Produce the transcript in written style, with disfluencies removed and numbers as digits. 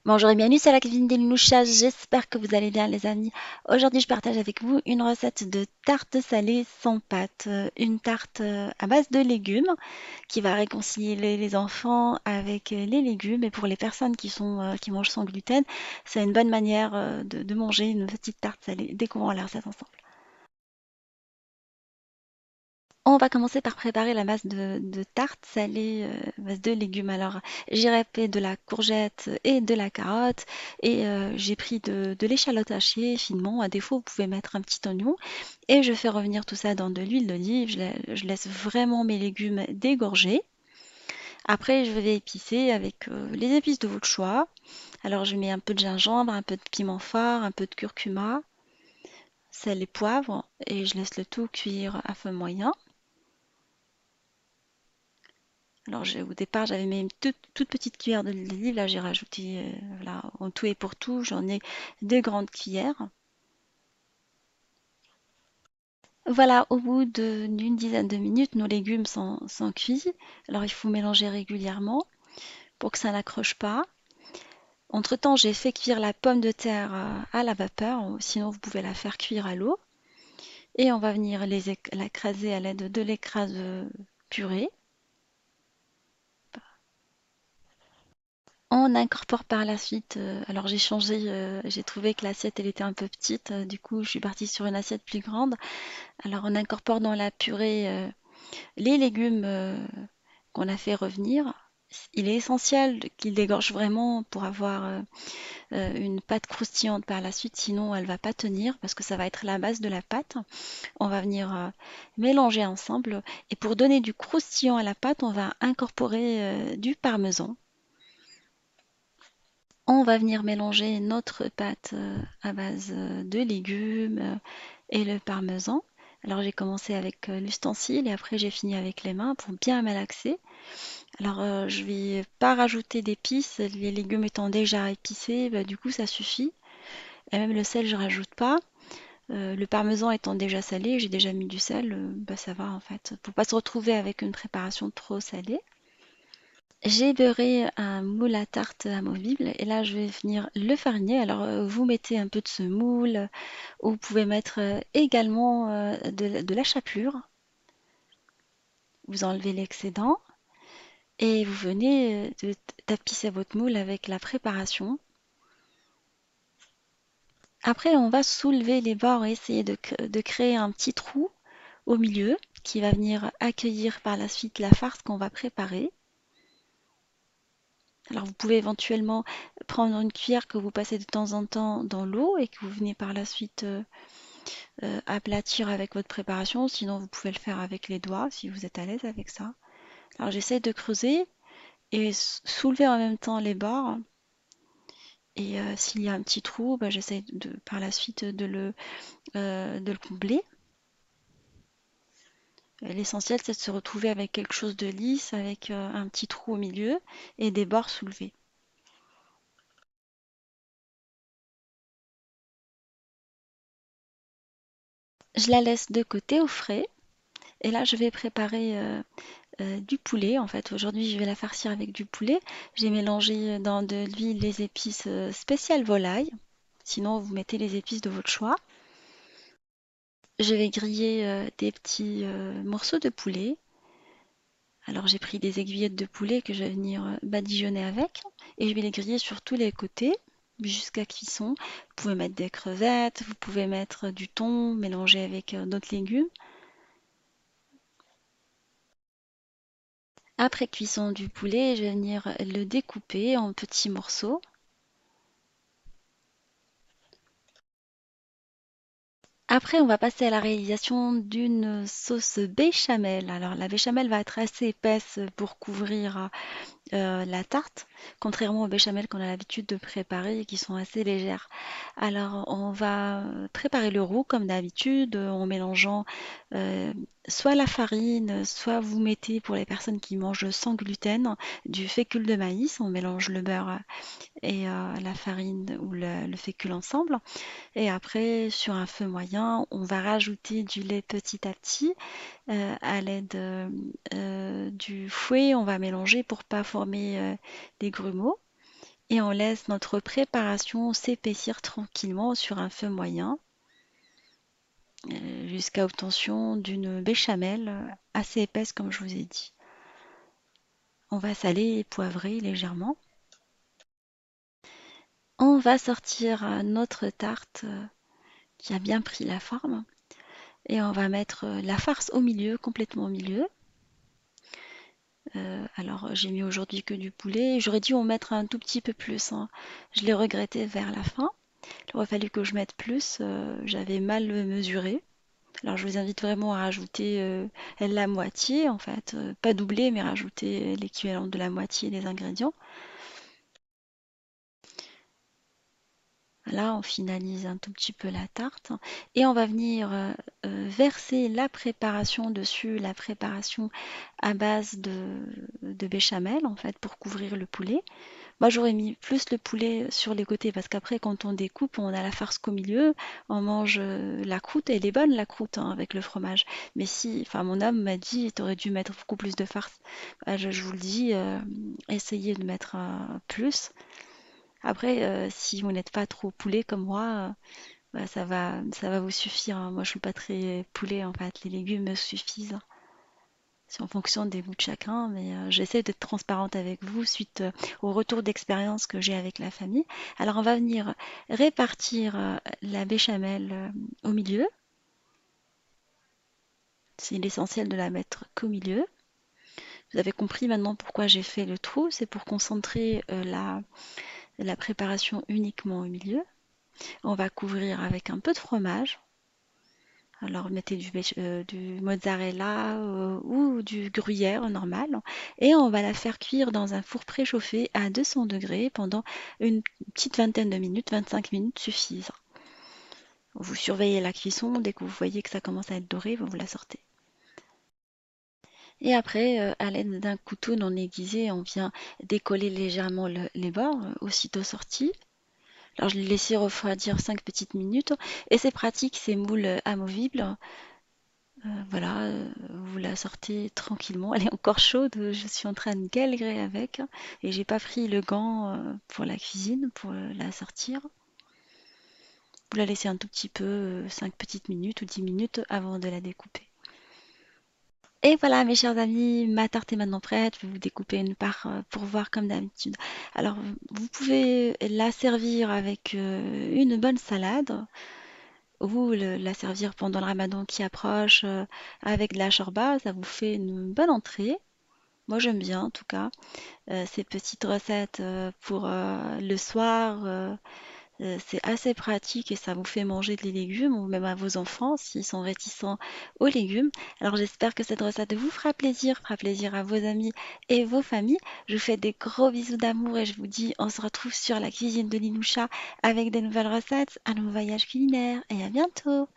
Bonjour et bienvenue sur la cuisine des Louchas, j'espère que vous allez bien les amis. Aujourd'hui je partage avec vous une recette de tarte salée sans pâte, une tarte à base de légumes qui va réconcilier les enfants avec les légumes et pour les personnes qui mangent sans gluten, c'est une bonne manière de manger une petite tarte salée. Découvrons la recette ensemble. On va commencer par préparer la masse de tarte salée, base de légumes. Alors, j'ai râpé de la courgette et de la carotte et j'ai pris de l'échalote hachée finement. À défaut, vous pouvez mettre un petit oignon et je fais revenir tout ça dans de l'huile d'olive. Je laisse vraiment mes légumes dégorger. Après, je vais épicer avec les épices de votre choix. Alors, je mets un peu de gingembre, un peu de piment fort, un peu de curcuma, sel et poivre et je laisse le tout cuire à feu moyen. Alors au départ, j'avais mis une toute petite cuillère d'huile d'olive. Là, j'ai rajouté, voilà, en tout et pour tout, j'en ai 2 grandes cuillères. Voilà, au bout d'une dizaine de minutes, nos légumes sont cuits. Alors, il faut mélanger régulièrement pour que ça n'accroche pas. Entre-temps, j'ai fait cuire la pomme de terre à la vapeur, ou sinon vous pouvez la faire cuire à l'eau. Et on va venir l'écraser à l'aide de l'écrase purée. On incorpore par la suite, alors j'ai changé, j'ai trouvé que l'assiette elle était un peu petite, du coup je suis partie sur une assiette plus grande. Alors on incorpore dans la purée les légumes qu'on a fait revenir. Il est essentiel qu'ils dégorgent vraiment pour avoir une pâte croustillante par la suite, sinon elle va pas tenir parce que ça va être la base de la pâte. On va venir mélanger ensemble et pour donner du croustillant à la pâte, on va incorporer du parmesan. On va venir mélanger notre pâte à base de légumes et le parmesan. Alors j'ai commencé avec l'ustensile et après j'ai fini avec les mains pour bien malaxer. Alors je vais pas rajouter d'épices, les légumes étant déjà épicés, bah, du coup ça suffit. Et même le sel je rajoute pas. Le parmesan étant déjà salé, j'ai déjà mis du sel, bah, ça va en fait. Pour pas se retrouver avec une préparation trop salée. J'ai beurré un moule à tarte amovible et là je vais venir le fariner. Alors vous mettez un peu de ce moule ou vous pouvez mettre également de la chapelure. Vous enlevez l'excédent et vous venez de tapisser votre moule avec la préparation. Après on va soulever les bords et essayer de créer un petit trou au milieu qui va venir accueillir par la suite la farce qu'on va préparer. Alors vous pouvez éventuellement prendre une cuillère que vous passez de temps en temps dans l'eau et que vous venez par la suite aplatir avec votre préparation. Sinon vous pouvez le faire avec les doigts si vous êtes à l'aise avec ça. Alors j'essaie de creuser et soulever en même temps les bords. Et s'il y a un petit trou, bah, j'essaie par la suite de le combler. L'essentiel c'est de se retrouver avec quelque chose de lisse, avec un petit trou au milieu et des bords soulevés. Je la laisse de côté au frais. Et là, je vais préparer du poulet. En fait, aujourd'hui, je vais la farcir avec du poulet. J'ai mélangé dans de l'huile les épices spéciales volaille. Sinon, vous mettez les épices de votre choix. Je vais griller des petits morceaux de poulet. Alors, j'ai pris des aiguillettes de poulet que je vais venir badigeonner avec. Et je vais les griller sur tous les côtés jusqu'à cuisson. Vous pouvez mettre des crevettes, vous pouvez mettre du thon mélangé avec d'autres légumes. Après cuisson du poulet, je vais venir le découper en petits morceaux. Après, on va passer à la réalisation d'une sauce béchamel. Alors, la béchamel va être assez épaisse pour couvrir la tarte, contrairement aux béchamel qu'on a l'habitude de préparer et qui sont assez légères. Alors, on va préparer le roux comme d'habitude en mélangeant euh, soit la farine, soit vous mettez pour les personnes qui mangent sans gluten du fécule de maïs. On mélange le beurre et la farine ou le fécule ensemble. Et après, sur un feu moyen, on va rajouter du lait petit à petit à l'aide du fouet. On va mélanger pour pas former des grumeaux. et on laisse notre préparation s'épaissir tranquillement sur un feu moyen jusqu'à obtention d'une béchamel assez épaisse comme je vous ai dit. On va saler et poivrer légèrement. On va sortir notre tarte qui a bien pris la forme et on va mettre la farce au milieu, complètement au milieu. Alors j'ai mis aujourd'hui que du poulet. J'aurais dû en mettre un tout petit peu plus, hein. Je l'ai regretté vers la fin. Il aurait fallu que je mette plus. J'avais mal mesuré. Alors je vous invite vraiment à rajouter la moitié en fait, pas doubler mais rajouter l'équivalent de la moitié des ingrédients. Là, on finalise un tout petit peu la tarte et on va venir verser la préparation dessus, la préparation à base de béchamel en fait pour couvrir le poulet. Moi, j'aurais mis plus le poulet sur les côtés parce qu'après, quand on découpe, on a la farce qu'au milieu, on mange la croûte, elle est bonne la croûte hein, avec le fromage. Mais si, enfin, mon homme m'a dit, t'aurais dû mettre beaucoup plus de farce. Je vous le dis, essayez de mettre plus. Après, si vous n'êtes pas trop poulet comme moi, bah, ça va vous suffire, hein. Moi, je suis pas très poulet en fait. Les légumes me suffisent. C'est en fonction des goûts de chacun, mais j'essaie d'être transparente avec vous suite au retour d'expérience que j'ai avec la famille. Alors, on va venir répartir la béchamel au milieu. C'est l'essentiel de la mettre qu'au milieu. Vous avez compris maintenant pourquoi j'ai fait le trou, c'est pour concentrer la préparation uniquement au milieu. On va couvrir avec un peu de fromage. Alors mettez du mozzarella ou du gruyère normal et on va la faire cuire dans un four préchauffé à 200 degrés pendant une petite vingtaine de minutes, 25 minutes suffisent. Vous surveillez la cuisson, dès que vous voyez que ça commence à être doré, vous la sortez. Et après, à l'aide d'un couteau non aiguisé, on vient décoller légèrement les bords, aussitôt sortis. Alors je l'ai laissé refroidir 5 petites minutes et c'est pratique, ces moules amovibles. Voilà, vous la sortez tranquillement. Elle est encore chaude, je suis en train de galérer avec et j'ai pas pris le gant pour la cuisine pour la sortir. Vous la laissez un tout petit peu, 5 petites minutes ou 10 minutes avant de la découper. Et voilà mes chers amis, ma tarte est maintenant prête. Je vais vous découper une part pour voir comme d'habitude. Alors vous pouvez la servir avec une bonne salade ou la servir pendant le ramadan qui approche avec de la shorba, ça vous fait une bonne entrée. Moi j'aime bien en tout cas ces petites recettes pour le soir. C'est assez pratique et ça vous fait manger des légumes ou même à vos enfants s'ils sont réticents aux légumes. Alors j'espère que cette recette vous fera plaisir à vos amis et vos familles. Je vous fais des gros bisous d'amour et je vous dis on se retrouve sur la cuisine de Linoucha avec des nouvelles recettes, un nouveau voyage culinaire et à bientôt.